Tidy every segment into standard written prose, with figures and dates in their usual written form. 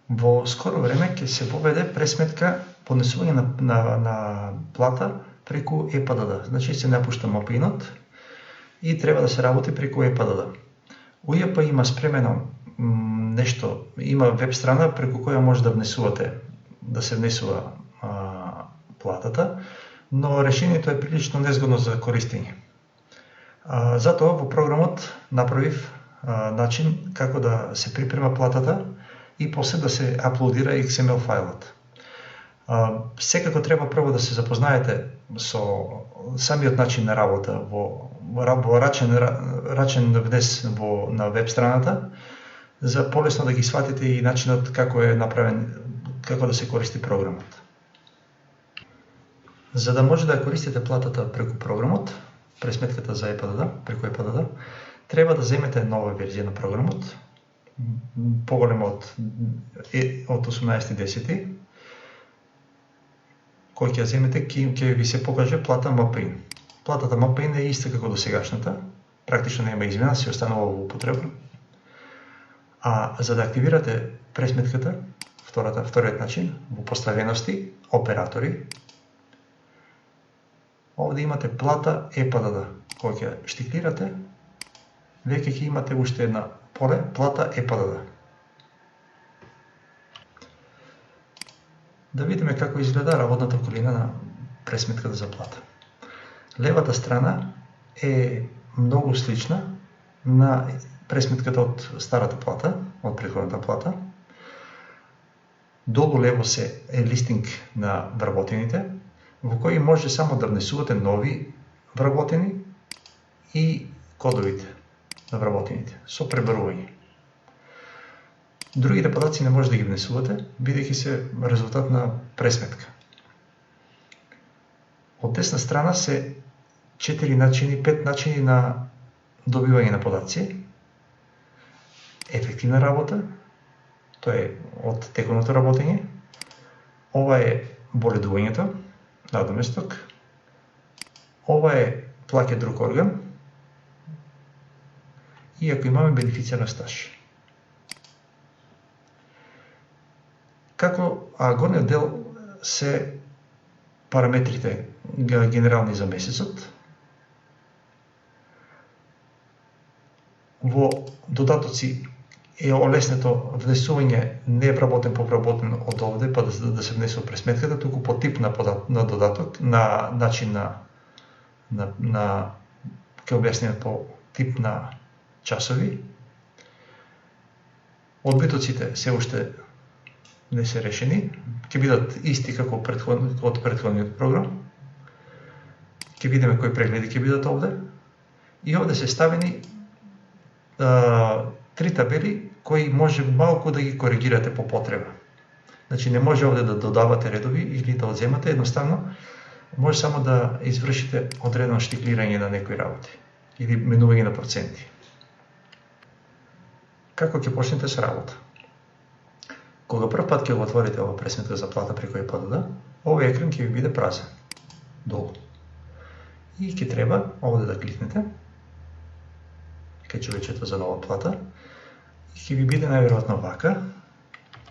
Во скоро време ќе се воведе пресметка поднесување на плата преку ЕПДД. Значи се напушта МПИНот и треба да се работи преку ЕПДД. УЈП има спремено нешто, има веб страна преку која може да внесувате, да се внесува платата, но решението е прилично незгодно за користење. Затоа во програмот направив начин како да се припрема платата и после да се аплодира XML фајлот. Секако треба прво да се запознаете со самиот начин на работа во рачен внес на веб страната, за полесно да ги сватите и начинот како е направен, како да се користи програмот. За да може да користите платата преку програмот, пресметката за ЕПДД, преку ЕПДД, треба да земете нова верзија на програмот, поголема од 18.10, кој ќе земете, ќе ви се покаже плата МПИН. Платата МПИН е иста како досегашната, практично нема измена, се останува во употреба. А за да активирате пресметката, вториот начин, во поставености, оператори, овде имате плата ЕПДД. Кој ќе штиклирате, веќе ќе имате уште една поле, плата ЕПДД. Да видиме како изгледа работната околина на пресметката за плата. Левата страна е многу слична на пресметката од старата плата, од претходната плата. Долу лево е листинг на вработените, во кој може само да внесувате нови вработени и кодовите на вработените со пребарување. Другите податци не може да ги внесувате, бидејќи се резултат на пресметка. Од десна страна се 5 начини на добивање на податци. Ефективна работа, тоа е од текуното работење. Ова е боледувањето, надоместок. Ова е плаќа друг орган. И ако имаме бенефицијарен стаж. Горниот дел се параметрите генерални за месецот. Во додатоци е олеснето внесување не вработен по вработен од овде, па да се внесува пресметката, туку по тип на додаток, на начин ќе објаснеме по тип на часови. Одбитоците се уште не се решени, ќе бидат исти како од претходниот програм. Ќе видиме кои прегледи ќе бидат овде. И овде се ставени 3 табели кои може малку да ги коригирате по потреба. Значи не може овде да додавате редови или да одземате, едноставно може само да извршите одредено штиклирање на некои работи или менување на проценти. Како ќе почнете со работа? Кога прв пат ќе го отворите ова пресметка за плата преку ЕПДД, овој екран ќе ви биде празен долу. И ќе треба овде да кликнете кај човечето за нова плата и ќе ви биде најверојатно вака.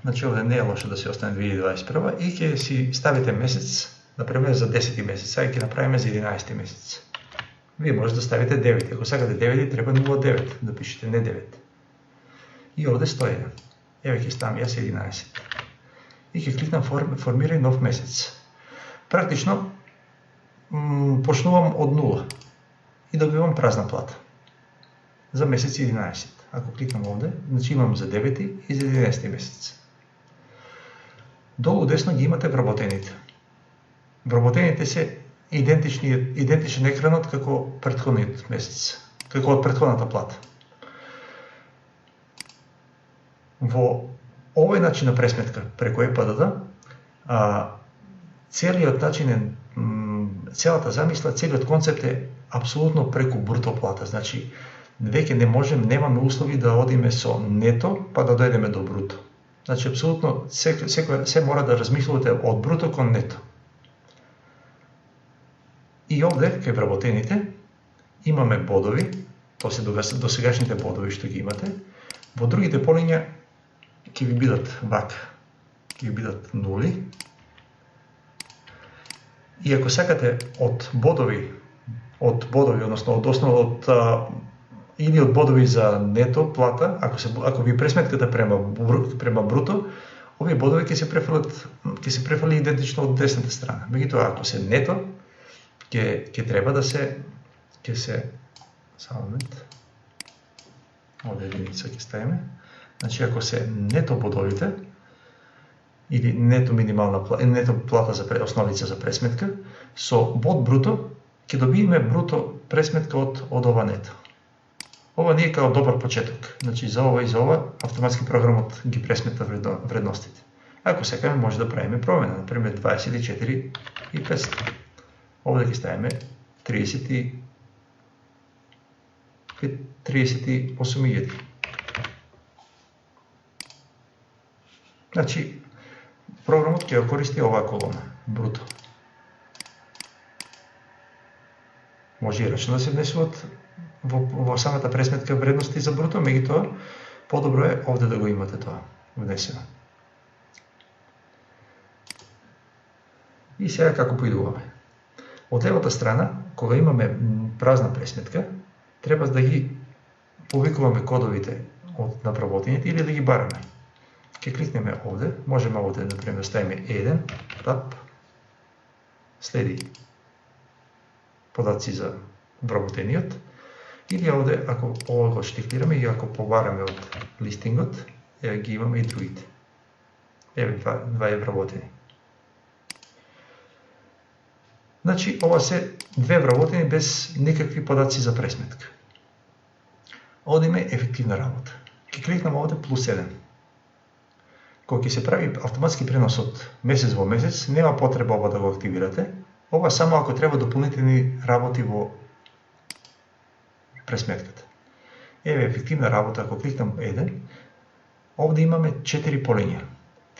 Значи овде не е лошо да се остане 2021 и ќе си ставите месец, например за 10 месец, а ќе направиме за 11 месец. Вие може да ставите 9, ако сакате 9 треба 0,9 да пишете, не 9. И овде 101. Еве ќе ставам јас 11. И ќе кликнам формирај нов месец. Практично почнувам од 0 и добивам празна плата за месец 11. Ако кликнам овде, значи имам за 9 и за 11 месец. Долу десно ги имате вработените. Вработените се идентичен екранот како претходниот месец, како од претходната плата. Во овој начин на пресметка преку ЕПДД, целиот начин, целата замисла, целиот концепт е апсолутно преку бруто плата. Значи, веќе немаме услови да одиме со нето, па да дојдеме до бруто. Значи, апсолутно се мора да размислувате од бруто кон нето. И овде, кај вработените, имаме бодови, тоа се досегашните бодови што ги имате. Во другите полиња ќе ви бидат вака, ќе ви бидат нули. И ако сакате од бодови, односно од основа или од бодови за нето плата, ако ви пресметката према бруто, овие бодови ќе се префрли идентично од десната страна. Меѓутоа, ако се нето, ќе треба да се само момент. Овде единица ќе ставиме. Значи, ако се нето бодовите или нето плата за основица за пресметка, со бод бруто ќе добиеме бруто пресметка од ова нето. Ова не е као добар почеток. Значи, за ова и за ова автоматски програмот ги пресмета вредностите. Ако сакаме, може да правиме промена, например 24 и 500. Овде ќе ставиме 38.000. Значи, програмот ќе користи оваа колона, бруто. Може и рачно да се внесуват во самата пресметка вредности за бруто, меѓутоа подобро е овде да го имате тоа внесено. И сега како поидуваме? Од левата страна, кога имаме празна пресметка, треба да ги повикуваме кодовите од направотените или да ги бараме. Ке кликнеме овде, можеме овде, например, да ставиме 1, тап, следи податци за вработениот, или овде, ако ова го штиклираме и ако побараме од листингот, ги имаме и другите. Еве, два е вработени. Значи, ова се две вработени без никакви податци за пресметка. Овде има ефективна работа. Ке кликнам овде плюс 1. Кога ќе се прави автоматски пренос од месец во месец, нема потреба ова да го активирате. Ова само ако треба дополнителни работи во пресметката. Еве ефективна работа, ако кликнам 1, овде имаме 4 полиња.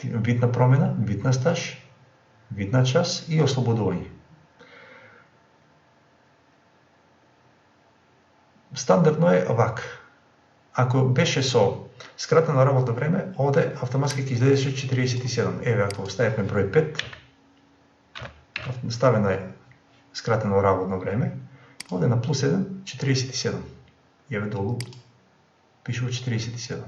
Вид на промена, вид на стаж, вид на час и ослободување. Стандардно е вака. Ако беше со скратено работно време, овде автоматски ќе излезеше 47. Еве, ако ставиме број 5, ставено е скратено работно време, овде на плюс 1, 47. Еве долу, пишува 47.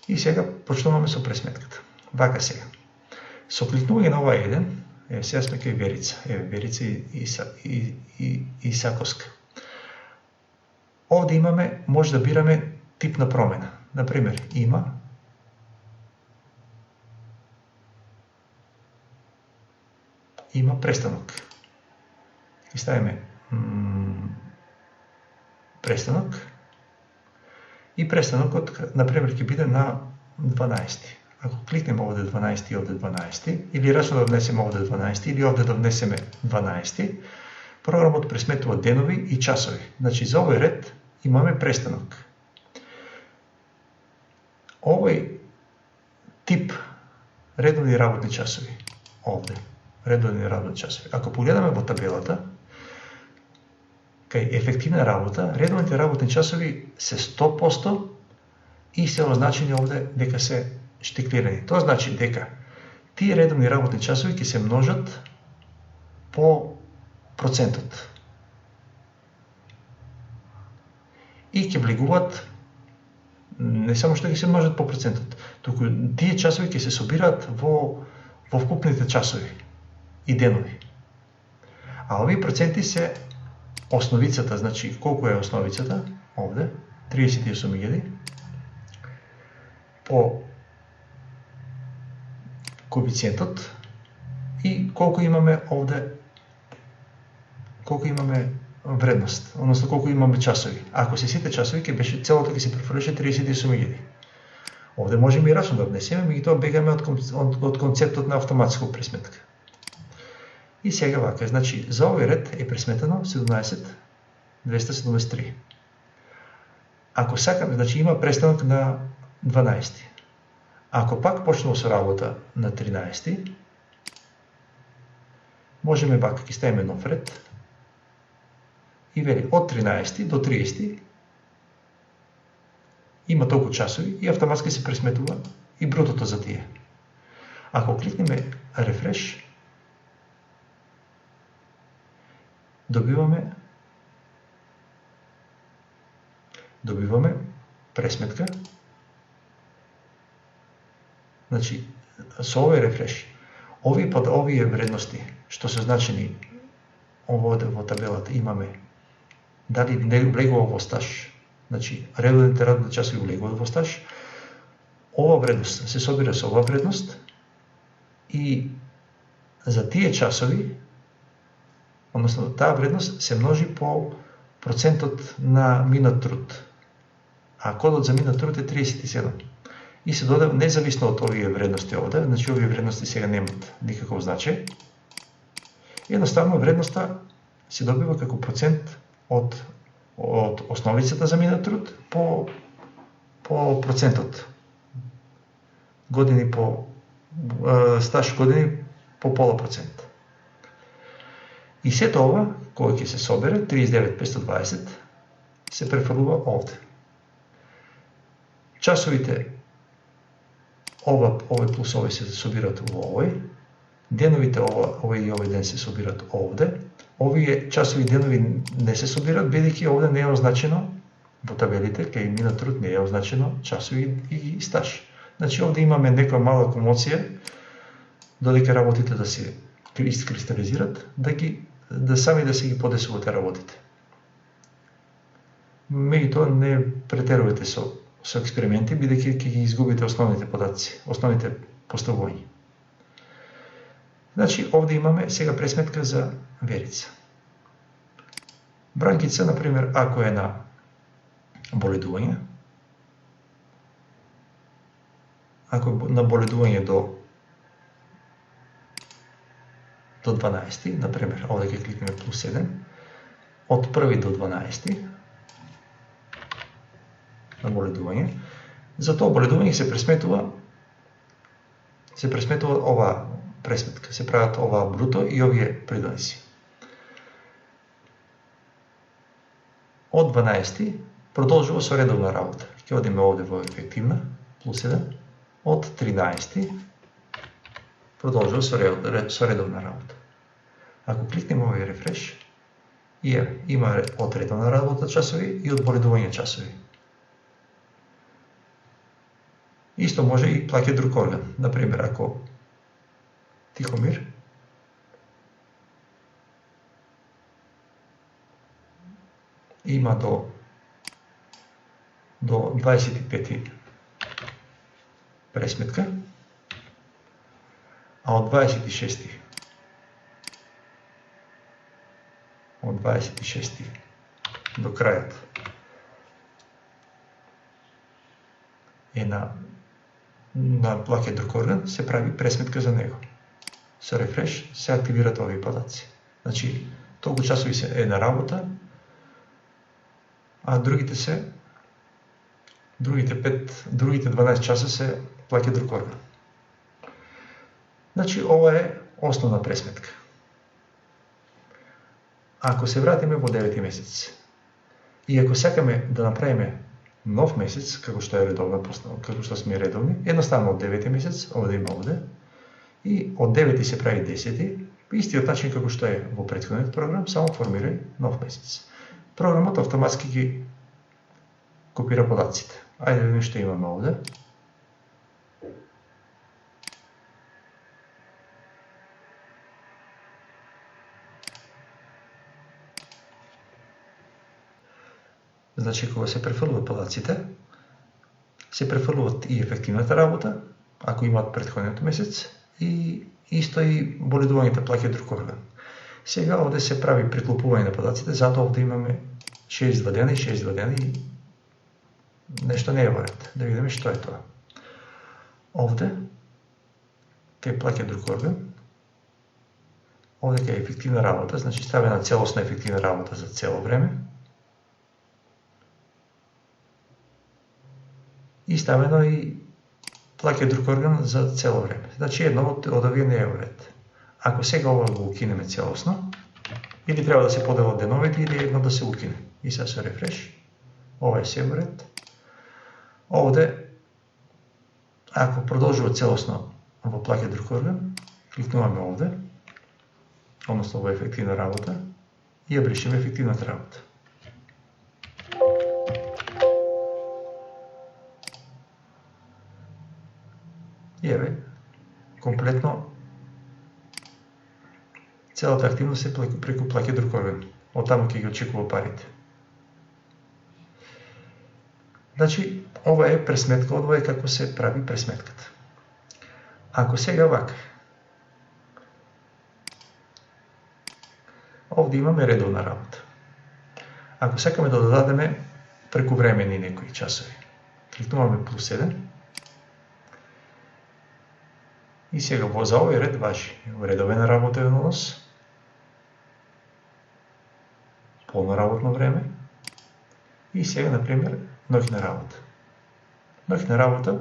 И сега почнуваме со пресметката. Вака сега. Со кликнување на ова 1, еве сега сме кај Верица. Еве Верица и Саковска. Овде имаме, може да бираме тип на промена. Например, има престанок. И ставиме престанок. И престанокот, например, ќе биде на 12. Ако кликнеме овде 12 и овде 12, или рачно да внесеме овде 12, или овде да внесеме 12, програмот пресметува денови и часови. Значи, за овој ред имаме престанок. Овој тип редовни работни часови, овде, редовни работни часови. Ако погледаме во табелата, кај ефективна работа, редовните работни часови се 100% и се означени овде дека се штиклирани. Тоа значи дека тие редовни работни часови ќе се множат по процентот. И ќе влегуваат не само што ќе се множат по процентот, туку тие часови ќе се собираат во вкупните часови и денови. А овие проценти се основицата, значи колку е основицата, овде, 38.000, по коефициентот и колку имаме овде, колку имаме вредност, односно колку имаме часови. Ако се сите часови, целото ќе се префрлеше 38.000. Овде можеме и рачно да внесеме, меѓутоа бегаме од концептот на автоматска пресметка. И сега вака, значи за овој ред е пресметено 17.273. Ако сакаме, значи има престанок на 12. Ако пак почнемо со работа на 13, можеме вака, ќе ставиме нов ред и вели од 13 до 30 има толку часови и автоматски се пресметува и брутото за тие. Ако кликнеме рефреш, добиваме пресметка. Значи, со овој рефреш, овие вредности, што се значени овде во табелата, имаме дали не влегува во стаж, значи редовните работни часови влегуваат во стаж, ова вредност се собира со ова вредност и за тие часови, односно таа вредност се множи по процентот на минат труд. А кодот за минат труд е 37. И се додава независно од овие вредности овде, значи овие вредности сега немат никаков значај. Едноставно вредноста се добива како процент од основицата за минат труд по процентот. Години по стаж години по пола процент. И сето ова, кој ќе се собере, 39.520, се префрлува овде. Часовите, овој плюс овој се собират во овој, деновите овој и овој ден се собират овде, овие часови денови не се собират, бидејќи овде не е означено во табелите, кај минат труд не е означено часови и стаж. Значи овде имаме некоја мала комоција, додека работите да се искристализират, да сами да се ги подесувате работите. Меѓутоа не претерувате со експерименти, бидејќи ќе ги изгубите основните податци, основните поставувања. Значи, овде имаме сега пресметка за Верица. Бранкица, например, ако е на боледување, ако е на боледување до 12, например, овде ќе кликнеме плюс 7, од 1 до 12 на боледување, за тоа боледување се пресметува оваа пресметка, се прават оваа бруто и овие придонеси. Од 12 продолжува со редовна работа. Ќе одиме овде во ефективна, плюс 1, од 13 продолжува со редовна работа. Ако кликнеме овој рефреш, има од редовна работа часови и од боледување часови. Исто може и плаќа друг орган. Например, ако Тихомир има до 25 пресметка, а од 26 до крајот е на плаќа друг орган, се прави пресметка за него. Со рефреш се активират овие податци. Значи, толку часови се е на работа, а другите 12 часа се плаќа друг орган. Значи, ова е основна пресметка. Ако се вратиме во 9 месец и ако сакаме да направиме нов месец, како што е редовна постанова, како што сме редовни, едноставно од 9 месец, овде има овде, и од 9 се прави 10, по истиот начин како што е во претходниот програм, само формирај нов месец. Програмот автоматски ги копира податците. Ајде да видиме што имаме овде. Значи, кога се префрлуваат податците, се префрлуваат и ефективната работа, ако имаат претходниот месец, и исто и боледувањето плаќа друг орган. Сега овде се прави приклопување на податците, затоа овде имаме 62 дена и 62 дена и нешто не е во ред. Да видиме што е тоа. Овде кај плаќа друг орган, овде кај ефективна работа, значи ставена целосна ефективна работа за цело време, и ставено и плаќа друг орган за цело време. Значи едно од овие не е во ред. Ако сега ова го укинеме целосно, или треба да се поделат деновите, или едно да се укине. И сега се рефреш, ова е се во ред. Овде, ако продолжува целосно во плаќа друг орган, кликнуваме овде, односно во ефективна работа, и ја бришеме ефективната работа. И еве, комплетно целата активност е преку плаќа друг орган. Од таму ќе ги очекува парите. Значи, ова е пресметка, ова е како се прави пресметката. Ако сега вака, овде имаме редовна работа. Ако сакаме да додадеме прекувремени некои часови, кликнуваме плюс 1 и сега за овој ред важи редовна работа едноднос, полно работно време и сега, например, ноќна работа. Ноќна работа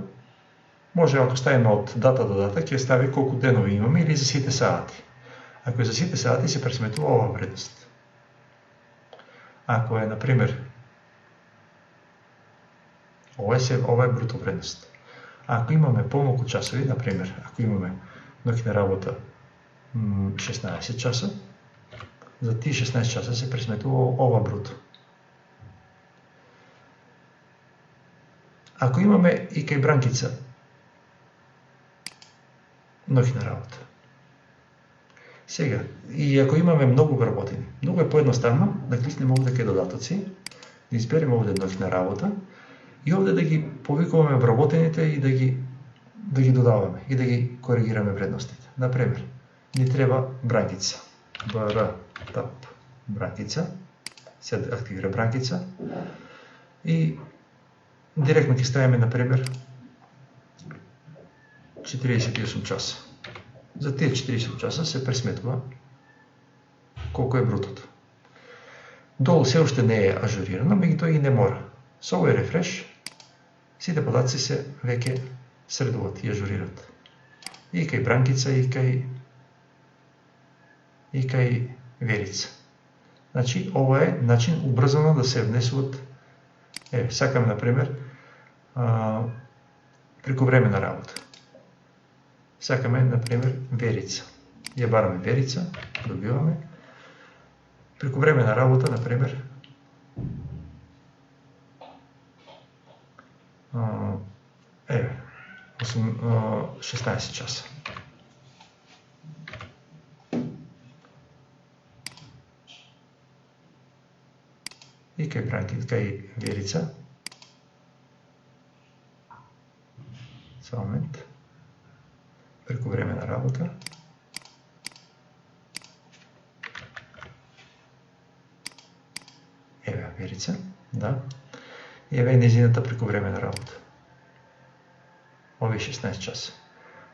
може, ако ставиме од дата до дата, ќе стави колку денови имаме или за сите сати. Ако е за сите сати, се пресметува ова вредност. Ако е, например, ова е бруто вредност. Ако имаме помалку часови, например, ако имаме ноќна работа 16 часа, за тие 16 часа се пресметува ова бруто. Ако имаме и кај бранкица ноќна работа. Сега, и ако имаме многу вработени, многу е поедноставно да кликнеме овде кај додатоци, да избереме овде ноќна работа и овде да ги повикуваме вработените и да ги додаваме и да ги коригираме вредностите. Например, ни треба бранкица. ТАП бранкица, се активира бранкица и директно ќе ставиме, например, 48 часа. За тие 40 часа се пресметува колку е брутото. Долу се уште не е ажурирано, меѓутоа и не мора. Со овој рефреш, сите податци се веќе средуват и ажурират. И кај бранкица, и кај Верица. Значи, ова е начин убрзано да се внесуват, сакаме, например, прекувремена работа. Сакаме, например, Верица. Ја бараме Верица, добиваме. Прекувремена работа, например, 16 часа. И кај Верица. Само момент. Прекувремена работа. Еве Верица, да. И еве незината прекувремена работа. Овие 16 часа.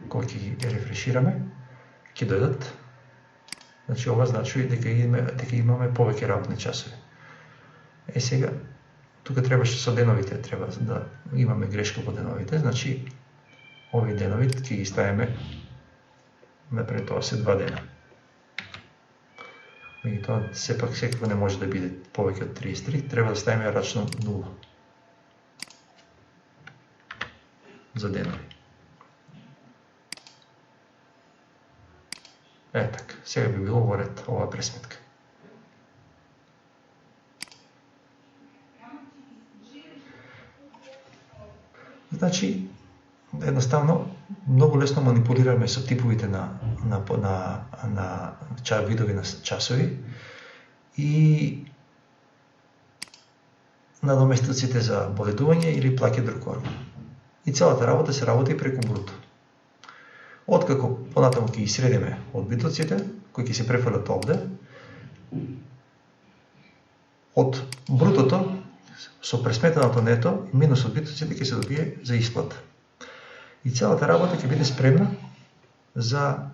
Кога ќе ги рефрешираме, ќе дојдат. Значи ова значи дека имаме повеќе работни часови. Сега, тука требаше со деновите, треба да имаме грешка по деновите, значи овие денови ќе ги ставиме, например, тоа се 2 дена. Меѓутоа, сепак секако не може да биде повеќе од 33, треба да ставиме рачно 0 за денови. Така, сега би било во ред ова пресметка. Значи, едноставно, многу лесно манипулираме со типовите на видови на часови и надоместилците за боледување или плаќа друг орган. И целата работа се работи преку бруто. Откако понатаму ќе ги средиме одбитоците, кои ќе се префрлат овде, од брутото со пресметеното нето минус одбитоците ќе се добие за исплата. И целата работа ќе биде спремна за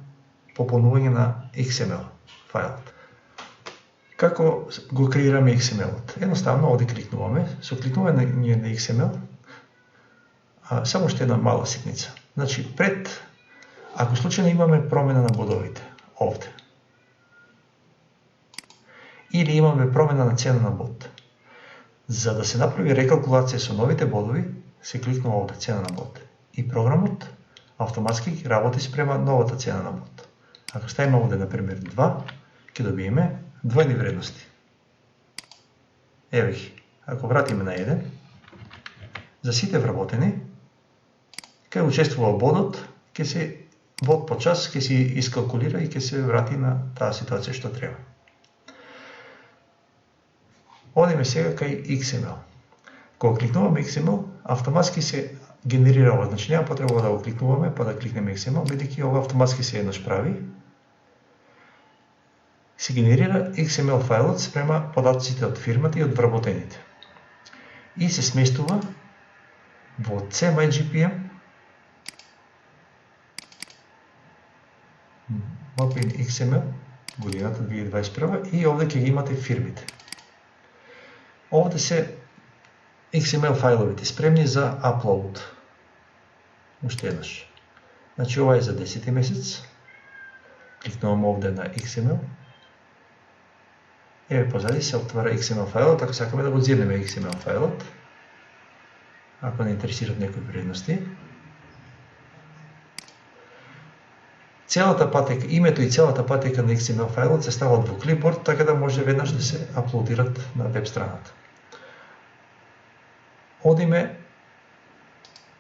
пополнување на XML фајлот. Како го креираме XML-от? Едноставно овде кликнуваме, со кликнување на XML, само што една мала ситница. Значи, ако случајно имаме промена на бодовите, овде, или имаме промена на цена на бод, за да се направи рекалкулација со новите бодови, се кликнува овде цена на бод. И програмот автоматски работи спрема новата цена на бод. Ако ставиме овде, например, 2, ќе добиеме двојни вредности. Еве ги. Ако вратиме на 1, за сите вработени, кај учествува бодот, ќе се бод по час ќе се искалкулира и ќе се врати на таа ситуација што треба. Одиме сега кај XML. Кога кликнуваме XML, автоматски се генерира ова, значи нема потреба да го кликнуваме па да кликнеме XML, бидејќи ова автоматски се еднаш прави. Се генерира XML фајлот спрема податоците од фирмата и од вработените. И се сместува во CMyGPM Mapin XML годината 2021 и овде ќе ги имате фирмите. Овде се XML фајловите спремни за upload. Уште еднаш. Значи ова е за 10 месец. Кликнувам овде на XML. Еве позади се отвара XML фајлот, ако сакаме да го зирнеме XML фајлот. Ако не интересират некои вредности. Целата патека, името и целата патека на XML фајлот се стават во клипборд, така да може веднаш да се аплодират на веб страната. Одиме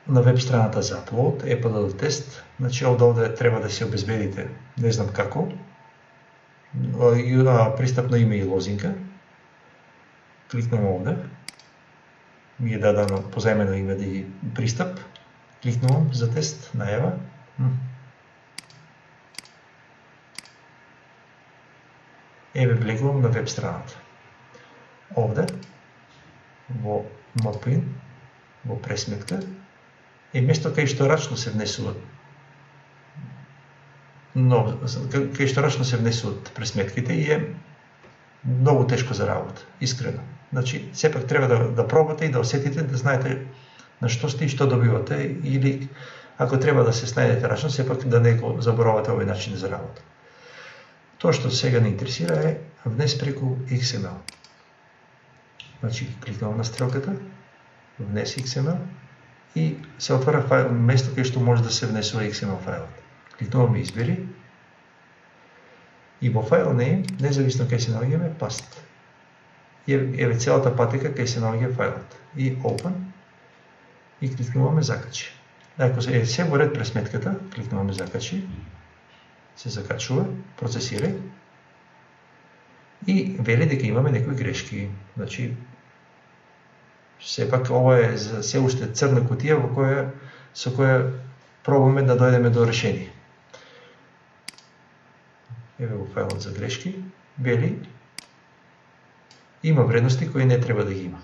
на веб страната за upload, EPDD тест, значи овде треба да се обезбедите, не знам како, пристапно име и лозинка. Кликнам овде, ми е дадено позаимено име и пристап, кликнувам за тест, најава. Еве влегувам на веб страната. Овде, во Mapin, во пресметка, е место кај што рачно се внесуваат. Но кај што рачно се внесуваат пресметките и е многу тешко за работа, искрено. Значи, сепак треба да пробате и да осетите, да знаете на што сте и што добивате, или ако треба да се снајдете рачно, сепак да не го заборавате овој начин за работа. Тоа што сега не интересира е внес преку XML. Значи, кликнувам на стрелката, внес XML и се отвара файл, место кај што може да се внесува XML фајлот. Кликнуваме избери и во файл name, независно кај се наоѓаме, paste. Еве целата патека кај се наоѓа фајлот. И open и кликнуваме закачи. Ако се во ред пресметката, кликнуваме закачи, се закачува, процесирај и вели дека имаме некои грешки. Значи, сепак ова е за се уште црна кутија со која пробаме да дојдеме до решение. Еве го фајлот за грешки, вели има вредности кои не треба да ги има.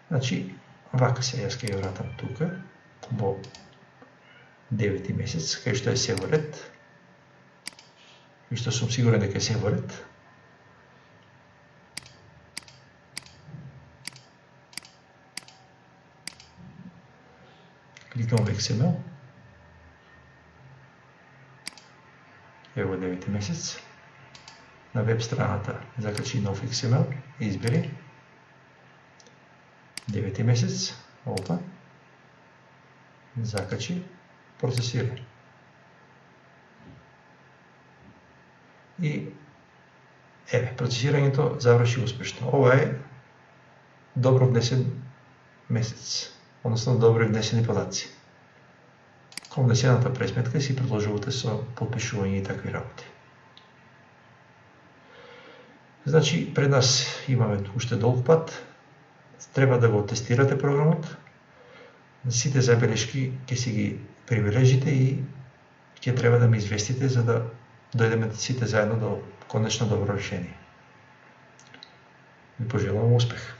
Значи, вака се јас ќе ја вратам тука, во 9 месец, кај што е се во ред, и што сум сигурен дека е се во ред. Кликнувам XML. Ево 9 месец. На веб страната закачи нов XML и избери 9 месец, опа, закачи, процесирај. И еве, процесирањето заврши успешно. Ова е добро внесен месец, односно добро внесени податци. Кон внесената пресметка си продолжувате со подпишување и такви работи. Значи, пред нас имаме уште долг пат, треба да го тестирате програмот, сите забелешки ќе си ги прибележите и ќе треба да ме известите за да дојдеме сите заедно до конечно добро решение. Ви пожелувам успех!